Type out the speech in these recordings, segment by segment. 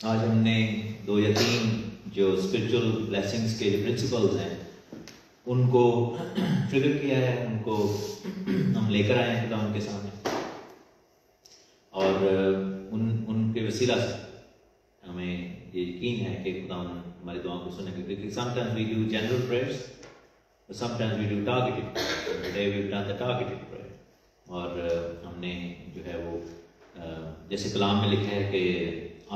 आज हमने 2 या 3 जो स्पिरिचुअल ब्लेसिंग्स के जो प्रिंसिपल्स हैं उनको ट्रिगर किया है, उनको हम लेकर आए हैं खुदा उनके सामने, और उनके वसीला से हमें ये यकीन है कि खुदा हमारी दुआओं को सुनेंगे, क्योंकि sometimes we do general prayers, but sometimes we do targeted prayers. Today we've done the targeted prayer, और हमने जो है वो जैसे कलाम में लिखा है कि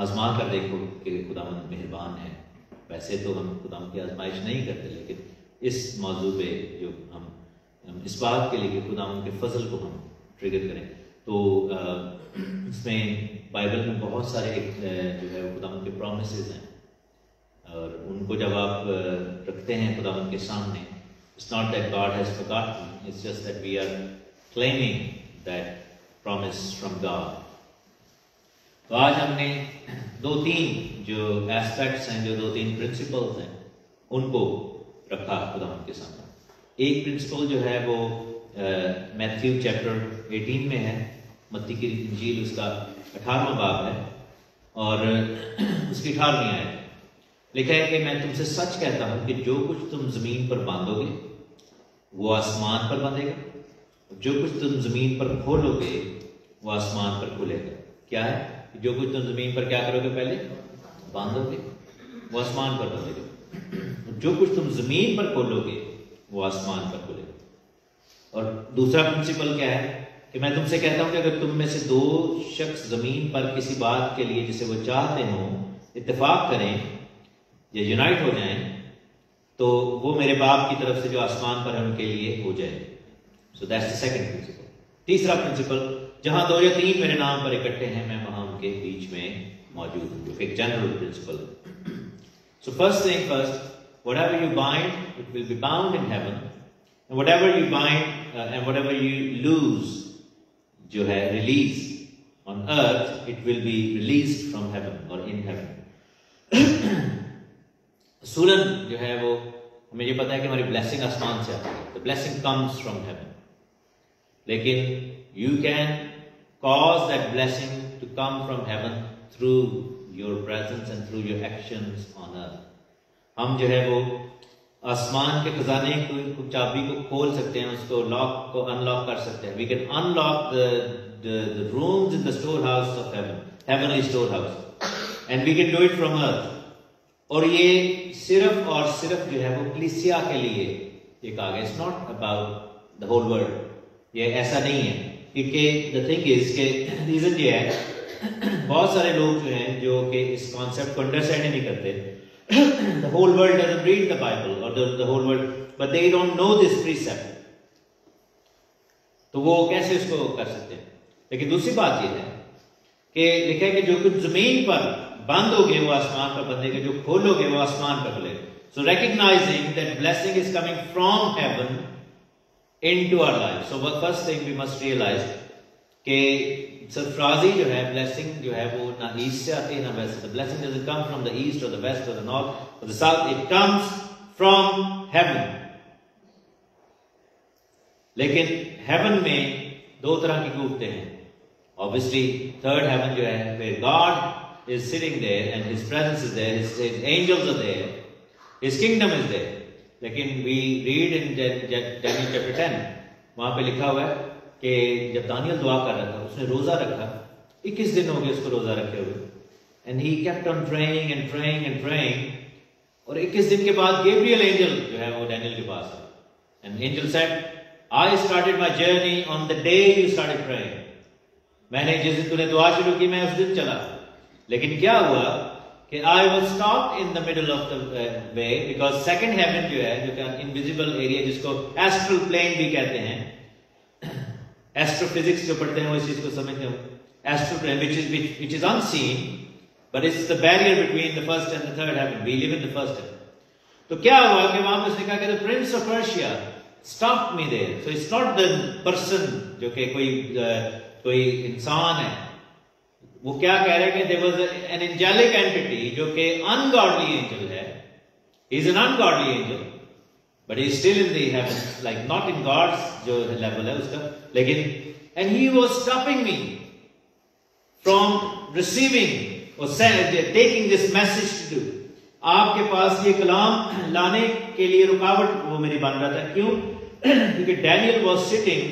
आजमा कर देखो कि खुदावंद मेहरबान है। वैसे तो हम खुदावंद की आजमाइश नहीं करते, लेकिन इस मौजू पे जो हम इस बात के लिए कि खुदावंद के फजल को हम ट्रिगर करें, तो इसमें बाइबल में बहुत सारे जो है वो खुदावंद के प्रॉमिसेस हैं, और उनको जब आप रखते हैं खुदावंद के सामने, it's not that God has forgotten, it's just that we are claiming that promise from God. तो आज हमने 2-3 जो एस्पेक्ट्स हैं, जो 2-3 प्रिंसिपल्स हैं, उनको रखा खुदावंद के सामने। एक प्रिंसिपल जो है वो मैथ्यू चैप्टर 18 में है, मत्ती की इंजील उसका 18वां बाब है, और उसकी 18वीं आयत लिखा है कि मैं तुमसे सच कहता हूं कि जो कुछ तुम जमीन पर बांधोगे वो आसमान पर बंधेगा, जो कुछ तुम जमीन पर खोलोगे वो आसमान पर खुलेगा। क्या है? जो कुछ तुम जमीन पर क्या करोगे, पहले बांधोगे, वो आसमान पर बंधेगा, जो कुछ तुम जमीन पर खोलोगे वो आसमान पर खुलेगा। और दूसरा प्रिंसिपल क्या है कि मैं तुमसे कहता हूं कि अगर तुम में से 2 शख्स जमीन पर किसी बात के लिए जिसे वो चाहते हो इत्तेफाक करें या यूनाइट हो जाएं, तो वो मेरे बाप की तरफ से जो आसमान पर है उनके लिए हो जाए। So that's the second principle. तीसरा प्रिंसिपल, जहां 2 या 3 मेरे नाम पर इकट्ठे हैं मैं वहां उनके बीच में मौजूद हूं, जो एक general principle. So first thing first, whatever you bind it will be bound in heaven, and whatever you bind and whatever you lose जो है release on earth it will be released from heaven or in heaven। सूलन जो है वो हमें ये पता है कि हमारी ब्लेसिंग आसमान से आती है, the blessing comes from heaven, लेकिन you can cause that blessing to come from heaven through your presence and through your actions on earth। हम जो है वो आसमान के खजाने को चाबी को खोल सकते हैं, उसको लॉक को अनलॉक कर सकते हैं। We can unlock the rooms in the storehouse of heaven, heavenly storehouse, and we can do it from earth। और ये सिर्फ और सिर्फ जो है वो कलीसिया के लिए ये कहा गया, it's not about the whole world। ये ऐसा नहीं है, क्योंकि the thing is के रीजन ये है बहुत सारे लोग जो हैं जो कि इस कॉन्सेप्ट को अंडरस्टैंड ही नहीं करते। The whole world doesn't read the Bible or the whole world, but they don't know this precept, तो वो कैसे इसको कर सकते हैं। लेकिन दूसरी बात ये है कि लिखा है कि जो कुछ जमीन पर बांधोगे वो आसमान पर बंधेगा, जो खोलोगे वो आसमान पर खुलेगा। So recognizing that blessing is coming from heaven into our lives, so first thing we must realize कि सरफराजी जो है, ब्लेसिंग जो है वो ना ईस्ट से आती है ना वेस्ट से। The blessing doesn't come from the east or the west or the north or the south, it comes from heaven। लेकिन heaven में 2 तरह की कुवतें हैं। Obviously third heaven जो है where God is sitting there and His presence is there, His angels are there, His kingdom is there। लेकिन we read in Daniel chapter 10, वहां पे लिखा हुआ है कि जब दानियल दुआ कर रहा था उसने रोजा रखा, 21 दिन हो गए उसको रोजा रखे हुए, and he kept on praying and praying and praying, और 21 दिन के बाद गैब्रियल एंजल जो है वो डैनियल के पास आया, and angel said I started my journey on the day you started praying. मैंने जिस दिन तूने दुआ शुरू की मैं उस दिन चला, लेकिन क्या हुआ कि I was stopped in the middle of the way, because second heaven जो है, जो कि इनविजिबल एरिया जिसको एस्ट्रल प्लेन भी कहते हैं, एस्ट्रोफिजिक्स जो पढ़ते हैं वो इस चीज को समझते हो, astral plane which is unseen but it's the barrier between the first and the third heaven, we live in the first heaven। तो क्या हुआ कि वहां पे उसने कहा कि the prince of Persia stopped me there, so it's not the person जो कि कोई इंसान है, वो क्या कह रहे हैं कि there was an angelic entity जो कि ungodly angel है, he is an ungodly angel but he is still in the heavens, like not in God's जो level है उसका, लेकिन and he was stopping me from receiving taking this message to do. आपके पास ये कलाम लाने के लिए रुकावट वो मेरी बन रहा था. क्यों? क्योंकि Daniel was sitting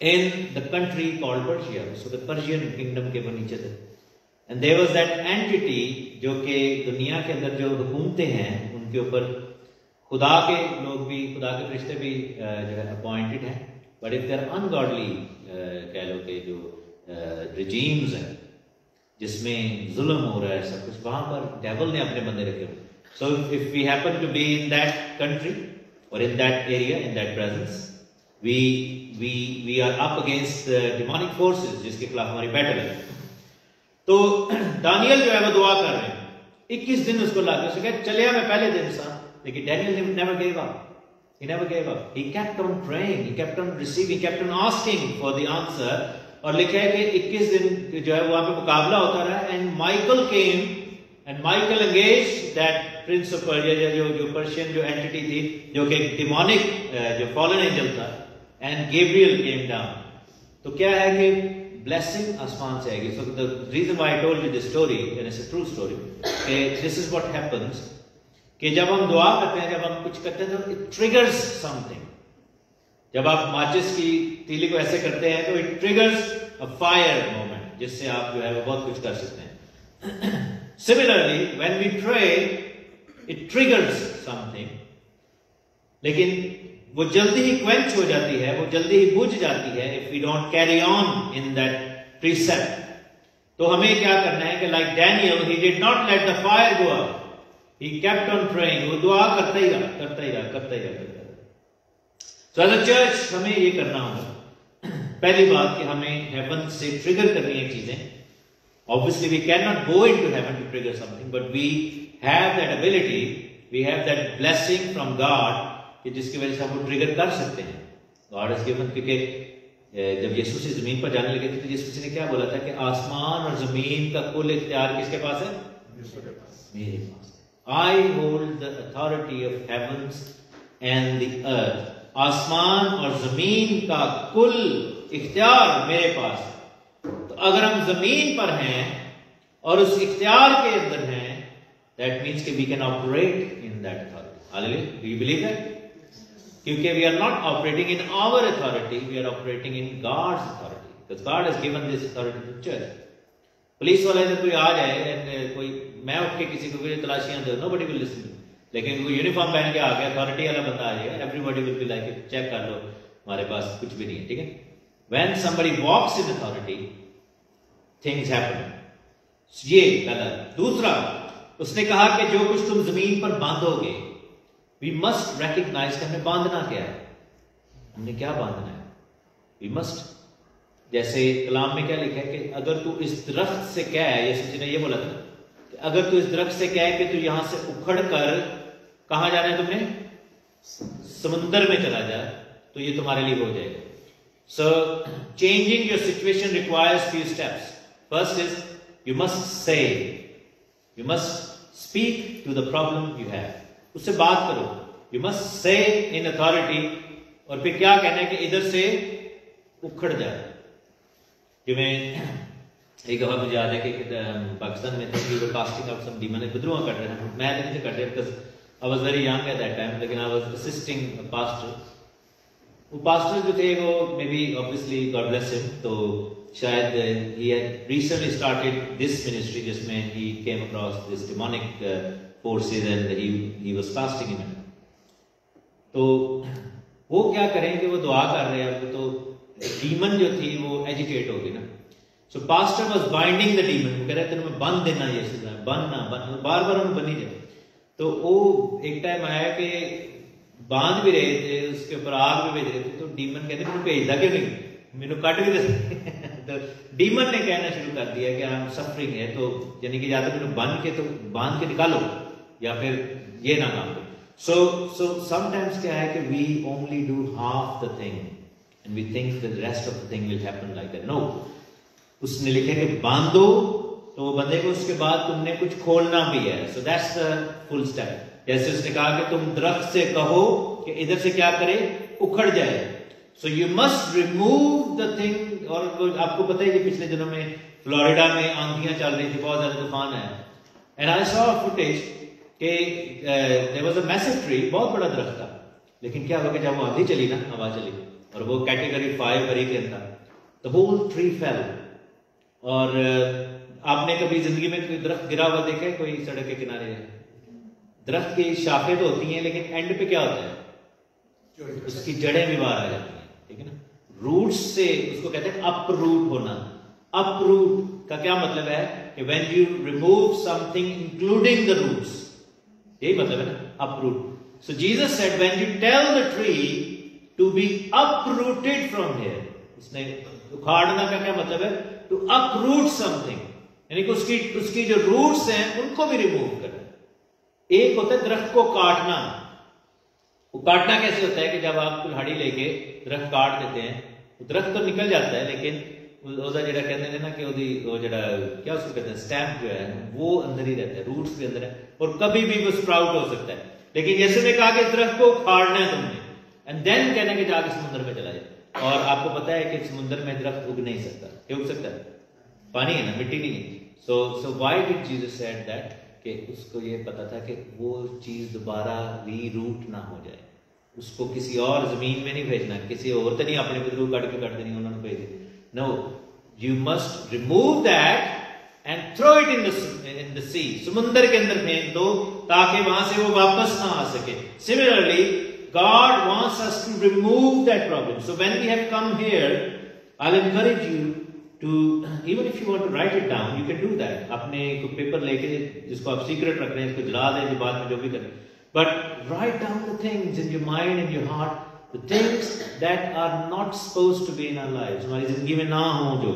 in the country called Persia, so the Persian kingdom के वो नीचे थे. And there was that entity जो कि दुनिया के अंदर जो हुकूमतें हैं उनके ऊपर खुदा के लोग भी, खुदा के फरिश्ते भी जो है अपॉइंटेड हैं. But if they are ungodly कह लो कि जो रिजीम्स हैं जिसमें जुल्म हो रहा है सब कुछ, वहां पर डेविल ने अपने बंदे रखे हुए. So if we happen to be in that country और in that area, in that presence, we are up against demonic forces जिसके खिलाफ हमारी बैटल है. तो दानियल जो है वो दुआ कर रहे हैं. 21 दिन उसको लाके उसने कहा चलिए मैं पहले दिन सा, लेकिन Daniel never gave up. He never gave up. He kept on praying. He kept on receiving. He kept on asking for the answer. और लिखा है कि 21 दिन जो है वहां पे मुकाबला होता रहा. And Michael came and Michael engaged that prince of Persia, जो पर्शियन जो एंटिटी थी, जो कि demonic जो fallen angel था. And Gabriel came down. तो क्या है कि blessing आसमान से आएगी. So the reason why I told you this story, and it's a true story, this is what happens. कि जब हम दुआ करते हैं, जब हम कुछ करते हैं तो इट ट्रिगर्स समथिंग. जब आप माचिस की तीली को ऐसे करते हैं तो it triggers a fire moment, जिससे आप जो है वो बहुत कुछ कर सकते हैं. Similarly when we pray it triggers something, लेकिन वो जल्दी ही क्वेंच हो जाती है, वो जल्दी ही बुझ जाती है if we don't carry on in that precept. तो हमें क्या करना है कि like Daniel, he did not let the fire go out. He kept on praying. वो दुआ करता ही रहा. So as a church हमें ये करना होगा. पहली बात कि हमें heaven से trigger करनी है चीजें. Obviously we cannot go into heaven to trigger something, but we have that ability, we have that blessing from God कि जिसकी वजह से हम वो trigger कर सकते हैं. God has given, क्योंकि जब यीशु से जमीन पर जाने लगे थे तो यीशु ने क्या बोला था कि आसमान और जमीन का कुल इख्तियार किसके पास है? मेरे पास. I hold the authority of heavens and the earth. आसमान और जमीन का कुल इख्तियार मेरे पास है. तो अगर हम जमीन पर हैं और उस इख्तियार के अंदर हैं, that means कि we can operate in that authority. Hallelujah. Do you believe that? क्योंकि we are not operating in our authority, we are operating in God's authority. Because God has given this authority to the church. Police वाले अगर कोई आ जाए and कोई, मैं उठ के किसी को कोई तलाशियां दे, nobody will listen. लेकिन कोई यूनिफॉर्म पहन के आ गया, अथॉरिटी वाला बंदा आ जाएगा, everybody will be like, check कर लो हमारे पास कुछ भी नहीं है. ठीक है? When somebody walks in authority, things happen. ये पहला. दूसरा, उसने कहा कि जो कुछ तुम जमीन पर बांधोगे, we must recognize कि हमने बांधना क्या है. हमने क्या बांधना है? We must. जैसे कलाम में क्या लिखा है कि अगर तू इस दरख्त से कह, यीशु ने ये बोला था कि अगर तू इस दरख्त से कह कि तू यहां से उखड़ कर कहां जाना है तुमने, समुद्र में चला जा, तो ये तुम्हारे लिए हो जाएगा. So changing your situation requires few steps. First is you must say, you must speak to the problem you have. उससे बात करो. यू मस्ट से इन अथॉरिटी. और फिर क्या कहना है कि इधर से उखड़ जाए. एक दफा मुझे याद है कि पाकिस्तान में थे, कास्टिंग आउट सम डीमन, विद्रोह कर रहे हैं. मैं नहीं कर रहे because I was very young at that time, लेकिन आई वाज असिस्टिंग पास्टर. वो पास्टर जो थे वो maybe obviously God bless him, तो शायद he had recently started this ministry जिसमें he came across this demonic forces and he was fasting in. तो वो क्या करें कि वो दुआ कर रहे हैं, तो डीमन जो थी वो एजिटेट हो गई ना. So pastor was binding the demon. वो कह रहे थे मैं बंद देना, ये बंद ना बंद, बार बार हम बनी जाए. तो वो एक टाइम आया कि बांध भी रहे थे, उसके ऊपर आग भी भेज रहे थे, तो डीमन कहते मैंने भेजदा क्यों नहीं, मैंने कट भी दे. तो डीमन ने कहना शुरू कर दिया कि हम सफरिंग है, तो यानी कि या तो मैंने बांध के निकालो या फिर ये ना काम करो. सो समटाइम्स क्या है कि we only do half the thing and we think that the rest of the thing will happen like that. No. उसने लिखा कि बांधो, तो वो बंदे को उसके बाद तुमने कुछ खोलना भी है. So that's the full step. जैसे उसने कहा कि तुम दरख्त से कहो कि इधर से क्या करे, उखड़ जाए. So you must remove the thing. और आपको पता है कि पिछले दिनों में फ्लोरिडा में आंधियां चल रही थी, बहुत ज्यादा तूफान है, एंड आई सॉ फुटेज कि there was a massive tree, बहुत बड़ा दरख्त था, लेकिन क्या हुआ कि जब वो आंधी चली ना, हवा चली, और वो कैटेगरी 5 हरिकेन था, द होल ट्री फेल। और आपने कभी जिंदगी में कोई दरख्त गिरा हुआ देखा है? कोई सड़क के किनारे दरख्त की शाखें तो होती हैं, लेकिन एंड पे क्या होता है? उसकी जड़ें भी बाहर आ जाती हैं, ठीक है ना। रूट्स से, उसको कहते हैं अप रूट होना। अप रूट का क्या मतलब है कि when you remove something including the roots, यही मतलब है ना, uproot. So Jesus said when you tell the tree to be uprooted from here, उसने उखाड़ना का क्या मतलब है? टू uproot समथिंग, यानी कि उसकी जो रूट्स हैं उनको भी रिमूव करना। एक होता है दरख्त को काटना। वो काटना कैसे होता है कि जब आप कुल्हाड़ी लेके दरख्त काट देते हैं, दरख्त तो निकल जाता है, लेकिन ਉਹਦਾ ਜਿਹੜਾ ਕਹਿੰਦੇ ਨੇ ਨਾ कि वो जड़ा क्या उसको कहते हैं, स्टैम्प जो है वो अंदर ही रहता है, रूट्स भी अंदर है, और कभी भी वो स्प्राउट हो सकता है। लेकिन यीशु ने कहा कि दरख्त को उखाड़ना है तुमने, एंड देन कहना कि जाके समुद्र में चला जाए। और आपको पता है कि समुद्र में दरख्त उग नहीं सकता। क्या उग सकता है? पानी है ना, मिट्टी नहीं है। So why did Jesus said that? कि उसको ये पता था कि वो चीज दोबारा रीरूट ना हो जाए, उसको किसी और जमीन में नहीं भेजना, किसी और तो नहीं अपने को काट के काट देनी उन्होंने भेज दी। No, you must remove that and throw it in the sea, समुद्र के अंदर फेंक दो ताकि वहां से वो वापस ना आ सके। Similarly God wants us to remove that problem. So when we have come here, I'll encourage you to, even if you want to write it down, you can do that. अपने कोई पेपर लेके जिसको आप secret रख रहे हैं, इसको जला दें, जो बाद में जो भी करें, but write down the things in your mind, in your heart, the things that are not supposed to be in our lives. हमारी जिंदगी में ना हो, जो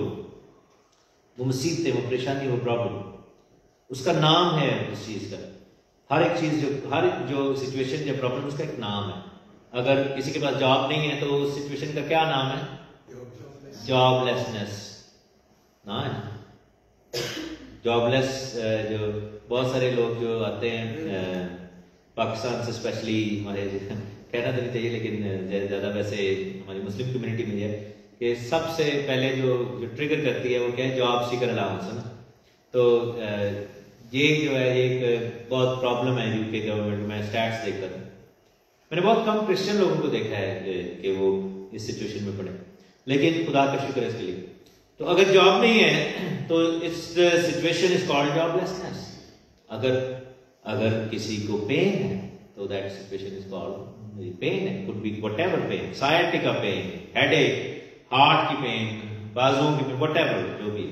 वो मुसीबतें, वो परेशानी, वो प्रॉब्लम, उसका नाम है उस चीज का। हर एक चीज हर जो सिचुएशन या प्रॉब्लम, उसका एक नाम है। अगर किसी के पास जॉब नहीं है तो उस सिचुएशन का क्या नाम है? जॉबलेसनेस ना है। जॉबलेस, जो बहुत सारे लोग जो आते हैं पाकिस्तान से, स्पेशली हमारे कहना तो नहीं चाहिए, लेकिन ज्यादा वैसे हमारी मुस्लिम कम्युनिटी में है कि सबसे पहले जो ट्रिगर करती है वो क्या है? जॉब सीकर अलाउंस है ना। तो ये जो है एक बहुत प्रॉब्लम है यूके गवर्नमेंट में। स्टैट्स देखकर मैंने बहुत कम क्रिश्चियन लोगों को देखा है कि वो इस सिचुएशन में पड़े, लेकिन खुदा का शुक्र है इसके लिए। तो अगर जॉब नहीं है तो इस सिचुएशन इज कॉल्ड जॉबलेसनेस। अगर किसी को पेन है तो that situation is called pain है। Could be whatever pain, sciatica pain, headache, heart की पेन, बाजुओं की पेन, व्हाटएवर जो भी।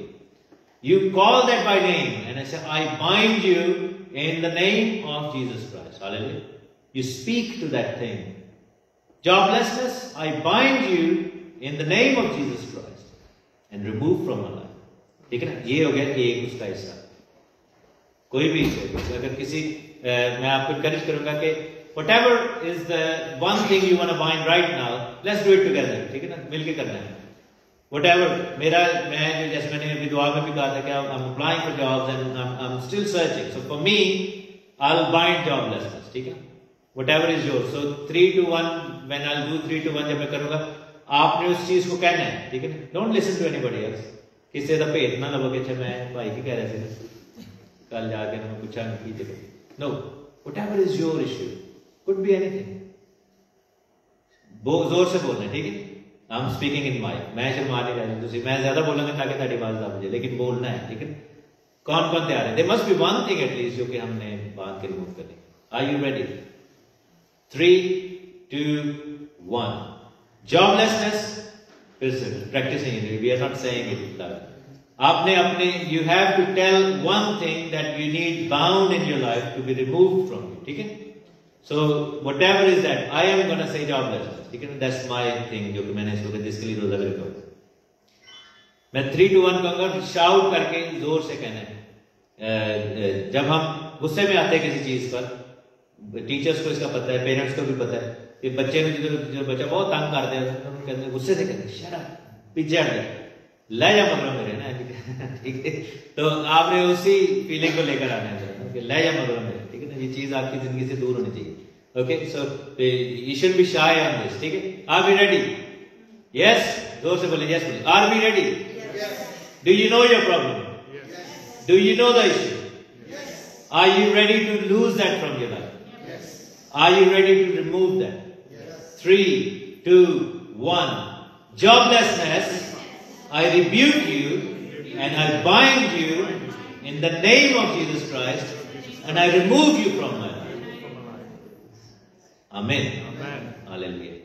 You call that by name and I say, I bind you in the name of Jesus Christ. Hallelujah. You speak to that thing. Joblessness, I bind you in the name of Jesus Christ and remove from our life. ठीक है ना? ये हो गया एक उसका हिस्सा। कोई भी अगर किसी मैं आपको encourage करूंगा कि whatever is the one thing you want to bind right now, let's do it together. ठीक है ना? मिलके करना है। Whatever, मैं जैसे मैंने अभी दुआ में भी कहा था कि I'm applying for jobs and I'm still searching. So for me, I'll bind joblessness. ठीक है? Whatever is yours. So 3 to 1, when I'll do 3 to 1 जब मैं करूँगा, आपने उस चीज को कहना है, ठीक है ना? Don't listen to anybody else. किसी का भेद ना लगे, अच्छा मैं भाई की कह रहे थे कल जाके मैं पूछा की जगह। No, whatever is your issue, could be anything. जोर से बोलना है, ठीक है? I'm speaking in mic. मैं शर्मा नहीं रहा, मैं ज्यादा बोलूंगा ताकि ताड़ी आवाज ना मुझे, लेकिन बोलना है, ठीक है? कौन कौन तैयार है? There must be one thing at least जो कि हमने बात के रिमूव करनी। Are you ready? 3, 2, 1. Joblessness. फिर से practice नहीं है, we are not saying it. आपने अपने you have to tell one thing that you need bound in your life to be removed from you, ठीक है? So whatever is that, I am gonna say joblessness. ठीक है ना? That's my thing जो कि मैंने इसको जिसके लिए रोजा भी रखा। मैं 3 to 1 कहूँगा, शाउट करके जोर से कहना है। जब हम गुस्से में आते हैं किसी चीज पर, टीचर्स को इसका पता है, पेरेंट्स को भी पता है कि बच्चे में जो बच्चा बहुत तंग करते हैं, कहते हैं गुस्से से कहते हैं शट अप, पीछे हट जा, ले जा मगर मेरे ना, ठीक है? तो आपने उसी फीलिंग को लेकर आना है कि ले जा मगर मेरे, ठीक है ना? ये चीज आपकी जिंदगी से दूर होनी चाहिए। Okay, so you should be shy on this. ठीक है? Are we ready? Yes. जोर से बोले yes बोले। Are we ready? Yes. Do you know your problem? Yes. Do you know the issue? Yes. Are you ready to lose that from your life? Yes. Are you ready to remove that? Yes. 3, 2, 1. Joblessness, I rebuke you and I bind you in the name of Jesus Christ and I remove you from my life. Amen. Amen. Hallelujah.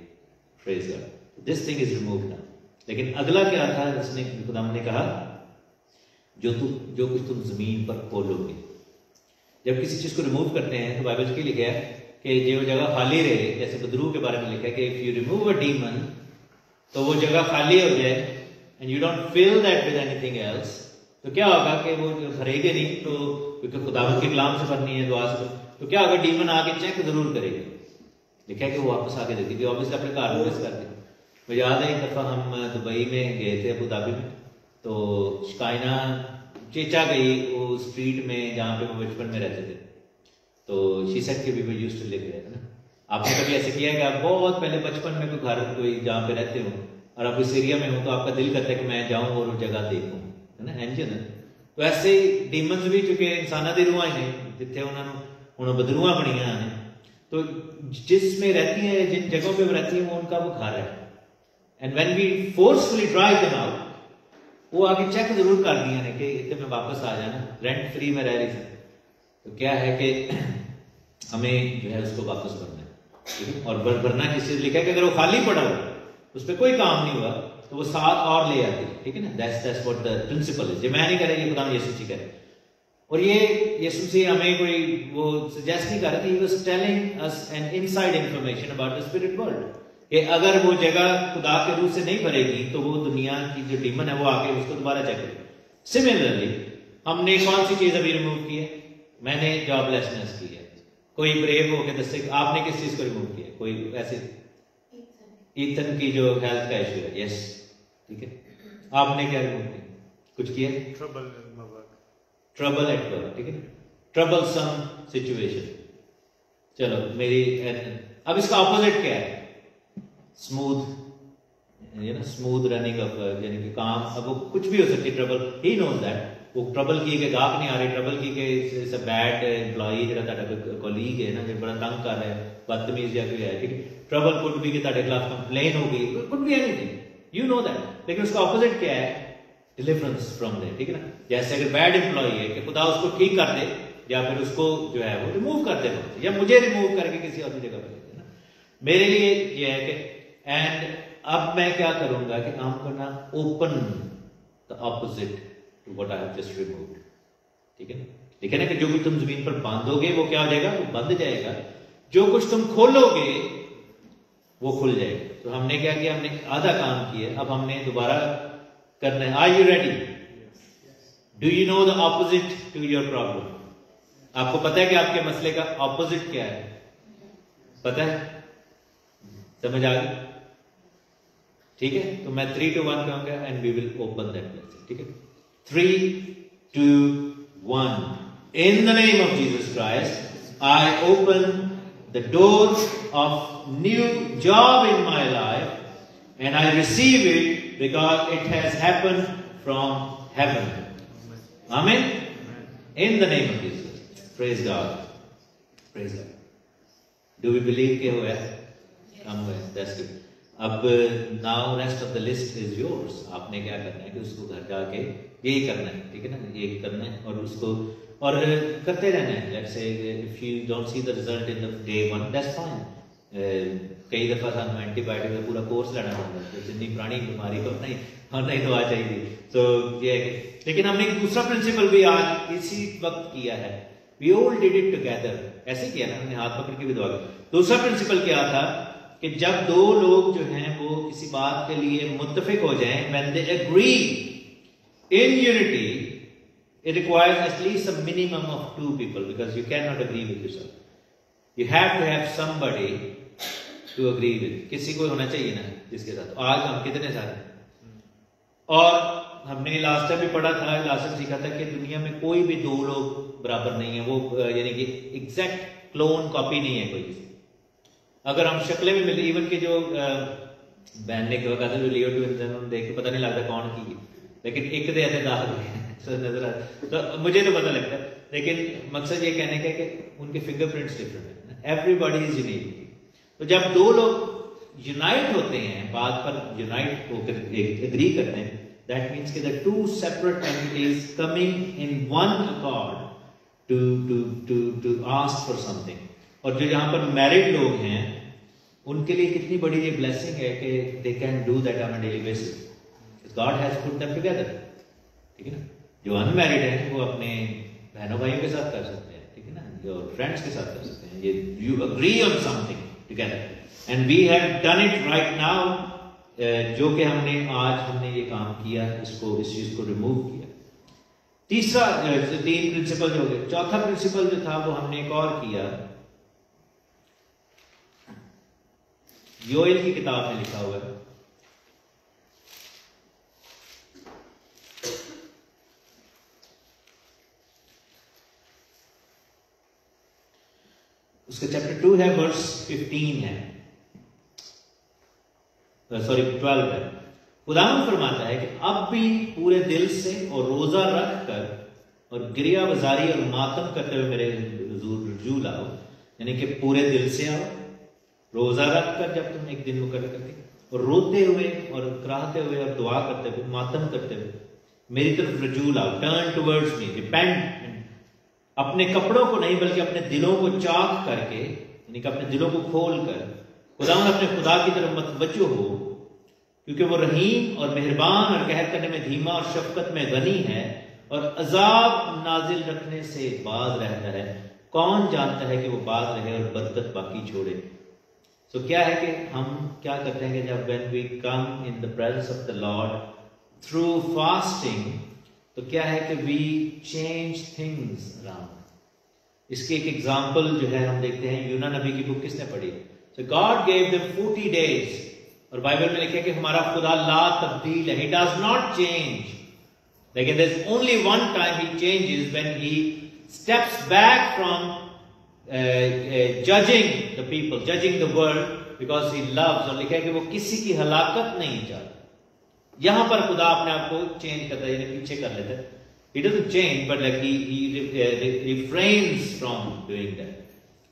Praise God. This thing is removed now. लेकिन अगला क्या था, उसने खुदाम ने कहा जो कुछ तुम जमीन पर खोलोगे. जब किसी चीज को रिमूव करते हैं तो बाइबल में लिखा है कि जो जगह खाली रहे, जैसे बदरू के बारे में लिखा है कि if you remove a demon, तो वो जगह खाली हो जाए and you don't fill that with anything else, तो क्या होगा कि वो भरेगी नहीं, तो क्योंकि खुदावंद के कलाम से भरनी है, दुआ से, तो क्या होगा, डीमन आके चेक जरूर करेगी. लिखा है कि वो वापस आके देती थी, ऑब्वियसली अपने घर में कर दी. मुझे याद है एक दफ़ा हम दुबई में गए थे, अबू धाबी में, तो शिकायना चेचा गई वो स्ट्रीट में जहाँ पे वो बचपन में रहते थे, तो शीशक के भी यूज्ड टू लिव देयर ना. आपने कभी ऐसे किया है कि आप बहुत पहले बचपन में कोई घर कोई जहाँ पे रहते हो और आप इस एरिया में हो तो आपका दिल करता है कि मैं जाऊँ और वो जगह देखूँ, है ना, एंजन है. तो ऐसे ही डीमन्स भी चुके इंसाना दी रूहां ने जिथे उन्होंने हुण बदरूहां बनिया ने, तो जिसमें रहती है, जिन जगहों पे रहती है, वो उनका वो घर है. And when we forcefully drive them out, वो आगे चेक जरूर कर दिया ने कि इतने में वापस आ जाना, रेंट फ्री में रह रही थी. तो क्या है कि हमें जो है उसको वापस भरना है, और भरना किस चीज लिखा है कि अगर वो खाली पड़ा हुआ, उस पर कोई काम नहीं हुआ, तो वो साथ और ले आती है. ठीक है ना, that's what the principle is. ये मैं नहीं कह रहा, ये खुदा यीशु जी कह रहे. और ये यीशु जी हमें कोई वो सजेस्ट नहीं कर रहे थे, he was telling us an inside information about the spirit world, कि अगर वो जगह खुदा के रूह से नहीं भरेगी तो वो दुनिया की जो डीमन है वो आके उसको दोबारा चेक करेगी. सिमिलरली हमने कौन सी चीज अभी रिमूव की है? मैंने जॉबलेसनेस की है. कोई ब्रेव होकर दस्ते, आपने किस चीज को रिमूव किया? कोई ऐसे ईथन की जो हेल्थ का इशू है, यस, ठीक है, आपने क्या रिमूव किया? कुछ किया? ट्रबल एट वर्क, ठीक है, ट्रबल सम सिचुएशन. चलो मेरी, अब इसका ऑपोजिट क्या है? स्मूथ, स्मूथ रनिंग ऑफ, यानी कि काम. अब वो कुछ भी हो सकती है ट्रबल, ही नोज दैट. वो ट्रबल की के गाहक नहीं आ रही, ट्रबल की के बैड एम्प्लॉई जो कोलीग है ना, जो बड़ा तंग कर रहा है, बदतमीज या कोई है, ठीक है, ट्रबल कुड भी कि तेरे खिलाफ कंप्लेन हो गई, कुड भी एनीथिंग, यू नो दैट. लेकिन उसका ऑपोजिट क्या है? डिलीवरेंस फ्रॉम देयर, ठीक है ना. जैसे अगर बैड एम्प्लॉई है कि खुदा उसको ठीक कर दे, या फिर उसको जो है वो रिमूव कर दे, या मुझे रिमूव करके किसी और जगह पर ले देना. मेरे लिए ये है कि एंड अब मैं क्या करूंगा कि काम करना, open the opposite to what I have just removed. ठीक है ना, ठीक है ना, कि जो कुछ तुम जमीन पर बांधोगे वो क्या हो जाएगा? वो बंध जाएगा. जो कुछ तुम खोलोगे वो खुल जाएगा. तो हमने क्या किया? हमने आधा काम किया, अब हमने दोबारा करना है. Are you ready? Do you know the opposite to your problem? आपको पता है कि आपके मसले का ऑपोजिट क्या है? पता है? समझ आ गई? ठीक है, तो मैं 3, 2, 1 कहूंगा and we will open that message. ठीक है, 3, 2, 1. In the name of Jesus Christ, I open the door of new job in my life and I receive it because it has happened from heaven. Amen. In the name of Jesus. Praise God. Praise God. Do we believe ke hua hai? Come हुआ. That's good. अब now rest of the list is yours. आपने क्या करना है कि उसको घर जाके यही करना है, ठीक है ना, यही करना है और उसको और करते रहना है. Let's say if you don't see the result in the day 1, that's fine. कई दफा सानू एंटीबायोटिक का पूरा कोर्स लेना पड़ता है, जितनी पुरानी बीमारी को नहीं और नहीं दवा चाहिए. तो ये है, लेकिन हमने एक दूसरा प्रिंसिपल भी आज इसी वक्त किया है. We all did it together. ऐसे किया ना, हमने हाथ पकड़ के भी दुआ की. दूसरा प्रिंसिपल क्या था कि जब दो लोग जो हैं वो किसी बात के लिए मुत्तफिक हो जाएं, when they agree in unity, it requires at least a minimum of 2 people because you cannot agree with yourself. You have to have somebody to agree with. किसी को होना चाहिए ना जिसके साथ. आज हम कितने सारे, और हमने लास्ट टाइम भी पढ़ा था, लास्ट टाइम सीखा था कि दुनिया में कोई भी 2 लोग बराबर नहीं है. वो यानी कि एग्जैक्ट क्लोन कॉपी नहीं है कोई. अगर हम शक्लें भी मिले, इवन के जो बहन ने कहा था जो लियो ट्विंस हैं, उन्हें देख के पता नहीं लगता कौन की, लेकिन एक दे आते दाग नजर आते, तो मुझे तो पता लगता है। लेकिन मकसद ये कहने का है कि उनके फिंगरप्रिंट्स डिफरेंट है, एवरीबॉडी इज यूनिक। तो जब दो लोग यूनाइट होते हैं, बात पर यूनाइट होकर एग्री करते हैं, दैट मीन्स कि the two separate entities coming in one accord to ask for something. और जो यहाँ पर मैरिड लोग हैं उनके लिए कितनी बड़ी ये ब्लेसिंग है कि they can do that on a daily basis, God has put them together, ठीक है ना। जो अनमैरिड हैं वो अपने बहनों भाइयों के साथ कर सकते हैं, ठीक है ना, जो फ्रेंड्स के साथ कर सकते हैं, ये you agree on something together and we have done it right now, जो कि हमने ये काम किया, इसको इस चीज को रिमूव किया। तीसरा 3 प्रिंसिपल जो हो गए, चौथा प्रिंसिपल जो था वो हमने एक और किया, योएल की किताब में लिखा हुआ है, उसका चैप्टर 2 है, वर्स 15 है, सॉरी 12 है। खुदावंद फरमाता है कि अब भी पूरे दिल से और रोजा रखकर और गिरिया बाजारी और मातम करते हुए मेरे रुजू लाओ, यानी कि पूरे दिल से आओ, रोजा रखकर जब तुम एक दिन मुकर्रर करके, और रोते हुए और कराहते हुए और दुआ करते हुए, मातम करते हुए मेरी तरफ रुजू लाओ, टर्न टुवर्ड्स मी, रिपेंट, अपने कपड़ों को नहीं बल्कि अपने दिलों को चाक करके, यानी कि अपने दिलों को खोल कर खुदावंद अपने खुदा की तरफ मतवज्जो हो, क्योंकि वो रहीम और मेहरबान और कहर करने में धीमा और शफकत में गनी है और अजाब नाजिल रखने से बाज रहता है। कौन जानता है कि वो बाज रहे और बरकत बाकी छोड़े। सो क्या है कि हम क्या करते हैं कि जब when we come in the presence of the Lord through fasting, तो क्या है कि वी चेंज थिंग्स अराउंड। इसकी एक एग्जाम्पल जो है हम देखते हैं, यूना नबी की बुक किसने पढ़ी? सो गॉड गेव देम 40 days, और बाइबल में लिखा है कि हमारा खुदा ला तब्दील है, he does not change, लेकिन there's only one time he changes, when he steps back from judging the people, judging the world, because he loves, और लिखा है कि वो किसी की हलाकत नहीं चाहता। यहां पर खुदा अपने आप को चेंज करता है, यानी पीछे कर लेता है। He doesn't change, but like he refrains from doing that।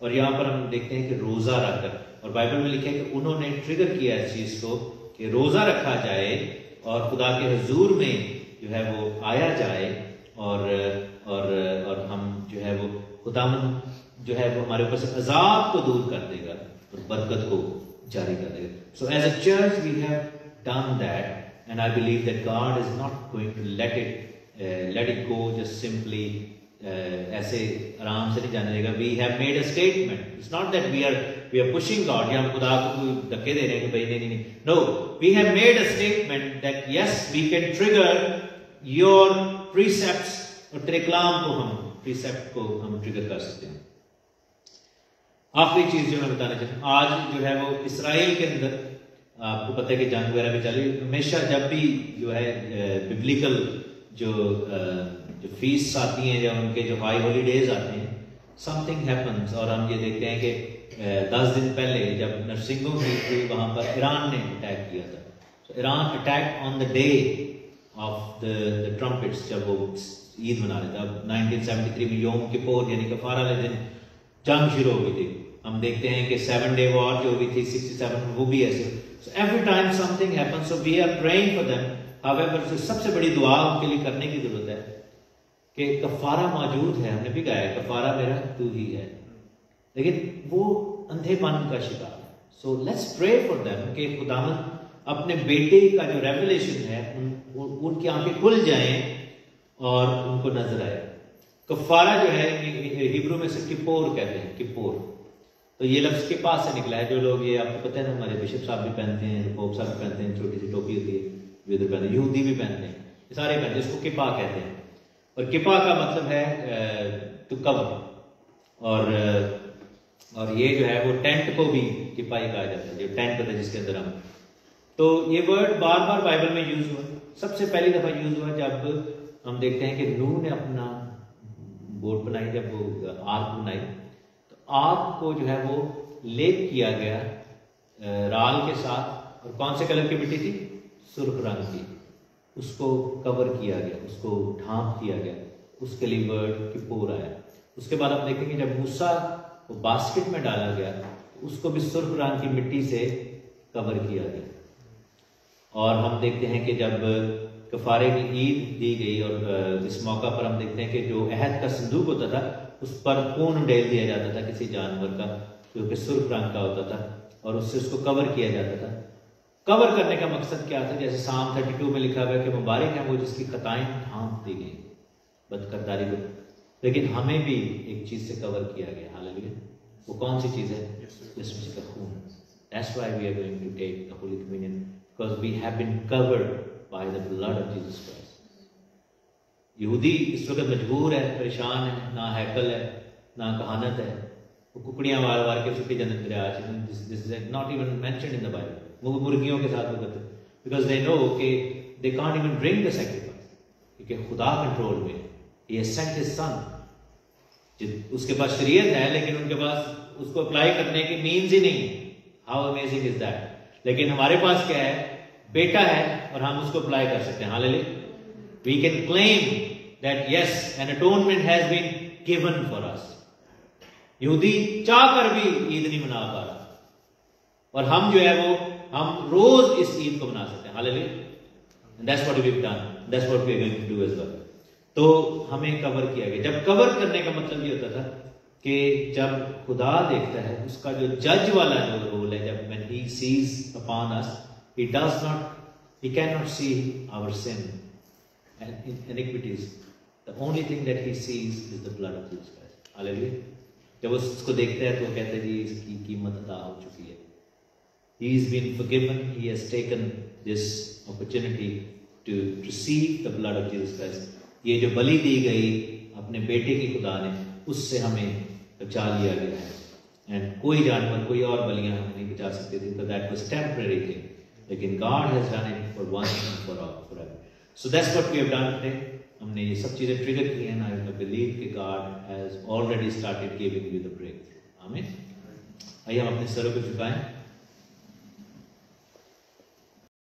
और यहां पर हम देखते हैं कि रोजा रखकर, और बाइबल में लिखा है कि उन्होंने ट्रिगर किया इस चीज को कि रोजा रखा जाए और खुदा के हुजूर में जो है वो आया जाए, और हम जो है वो खुदावंद जो है वो हमारे ऊपर से अजाब को दूर कर देगा और बरकत को जारी कर देगा। So as a church we have done that, and I believe that God is not going to let it go just simply ऐसे आराम से नहीं जाने देगा। We have made a statement. It's not that we are pushing God, या हम खुदा को कोई धक्के दे रहे हैं कि भाई नहीं। No, we have made a statement that yes, we can trigger your precepts, और तेरे कलाम को प्रीसेप्ट को हम ट्रिगर कर सकते हैं। आखिरी चीज जो मैं बताना चाहता हूँ, आज जो है वो इसराइल के अंदर आपको पता है कि जंग वगैरह भी चली, हमेशा जब भी जो है बिब्लिकल जो फीस्ट आती हैं या उनके जो हाई हॉलीडेज आते हैं, समथिंग हैपन्स। और हम ये देखते हैं कि 10 दिन पहले जब नरसिंगों की वहां पर ईरान ने अटैक किया था, तो Iran attack on the day of the trumpets, जब वो ईद मना रहे थे। अब 1973 में योम किपोर यानी कफारा वाले दिन जंग शुरू हो गई थी। हम देखते हैं कि 7 day वॉर जो हुई थी 67, वो भी ऐसे। So every time something happens, so we are praying for them. However, सबसे बड़ी दुआ उनके लिए करने की जरूरत है कि कफारा मौजूद है, हमने भी गाया कफारा मेरा तू ही है, लेकिन वो अंधेपन का शिकार है। So let's pray for them कि खुदावंद अपने बेटे का जो रेवलेशन है उनकी आंखें खुल जाएं और उनको नजर आए। कफारा जो है हिब्रू में से किपोर कहते हैं, किपोर। तो ये लफ्ज के पास से निकला है। जो लोग, ये आपको पता है ना, हमारे बिशप साहब भी पहनते हैं, पोप साहब भी पहनते हैं, छोटी सी टोपी होती है, वे पहनते हैं, यहूदी भी पहनते हैं, ये सारे पहनते हैं। इसको किपा कहते हैं, और किपा का मतलब है टू कवर, और ये जो है वो टेंट को भी किपा ही कहा जाता है, जो टेंट होता है जिसके अंदर हम। तो ये वर्ड बार बार बाइबल में यूज हुआ। सबसे पहली दफा यूज हुआ जब हम देखते हैं कि नूह ने अपना बोट बनाई, जब वो आर्क बनाई, आग को जो है वो लेप किया गया राल के साथ, और कौन से कलर की मिट्टी थी? सुर्ख रंग की। اس کو کور کیا گیا, اس کو ڈھانپ دیا گیا, اس کے لیے ورڈ کپور آیا. اس کے بعد آپ دیکھیں گے جب موسیٰ کو باسکٹ میں ڈالا گیا اس کو بھی سرخ رنگ کی مٹی سے کور کیا گیا. اور ہم دیکھتے ہیں کہ جب کفارے کی عید دی گئی اور اس موقع پر ہم دیکھتے ہیں کہ جو عہد کا صندوق ہوتا تھا اس پر خون ڈیل دیا جاتا تھا کسی جانور کا جو کہ سرخ رنگ کا ہوتا تھا اور اس سے اس کو کور کیا جاتا تھا. کور کرنے کا مقصد کیا تھا؟ جیسے سام 32 میں لکھا ہوا ہے کہ مبارک ہے وہ جس کی خطائیں ڈھانپ دی گئی بدکرداری کو. لیکن ہمیں بھی ایک چیز سے کور کیا گیا. ہاللیلویا. وہ کون سی چیز ہے؟ یسوع مسیح کا خون. That's why we are going to take the Holy Communion, because we have been covered by the blood of Jesus Christ. یہودی اس وقت مجبور ہے, پریشان ہے, نہ ہیکل ہے نہ کہانت ہے, وہ ککڑیاں وار وار کے چھٹی جنت میں آج this is not even mentioned in the Bible. وہ مرغیوں کے ساتھ وہ کرتے because they know کہ they can't even bring the sacrifice کیونکہ خدا کنٹرول میں. He has sent his son. اس کے پاس شریعت ہے لیکن ان کے پاس اس کو اپلائی کرنے کے مینز ہی نہیں. How amazing is that. لیکن ہمارے پاس کیا ہے؟ بیٹا ہے اور ہم اس کو اپلائی کر سکتے ہیں. Hallelujah. We can claim that yes, an atonement has been given for us. یہودی چاہ کر بھی عید نہیں منا پا رہا اور ہم جو ہے وہ ہم روز اس عید کو منا سکتے ہیں. Hallelujah. And that's what we've done. That's what we're going to do as well. تو ہمیں کور کیا گیا. جب کور کرنے کا مطلب یہ ہوتا تھا کہ جب خدا دیکھتا ہے اس کا جو جج والا جو رول ہے, جب when he sees upon us, he cannot see our sin and iniquities. The only thing that he sees is the blood of Jesus Christ. Hallelujah. جب اس کو دیکھتا ہے تو وہ کہتا ہے جی اس کی قیمت ادا ہو چکی ہے. He has been forgiven. He has taken this opportunity to receive the blood of Jesus Christ. یہ جو بلی دی گئی اپنے بیٹے کی خدا نے, اس سے ہمیں بچا لیا گیا ہے. اینڈ کوئی جانور, کوئی اور بلیاں ہمیں نہیں بچا سکتے تھے. That was temporary thing. لیکن God has done it for once and for all, forever. So that's what we have done today. ہم نے یہ سب چیزیں ٹریگر کی ہیں. I believe کہ God has already started giving you the breakthrough. آمین. آئیے ہم اپنے سروں کو جھکائیں.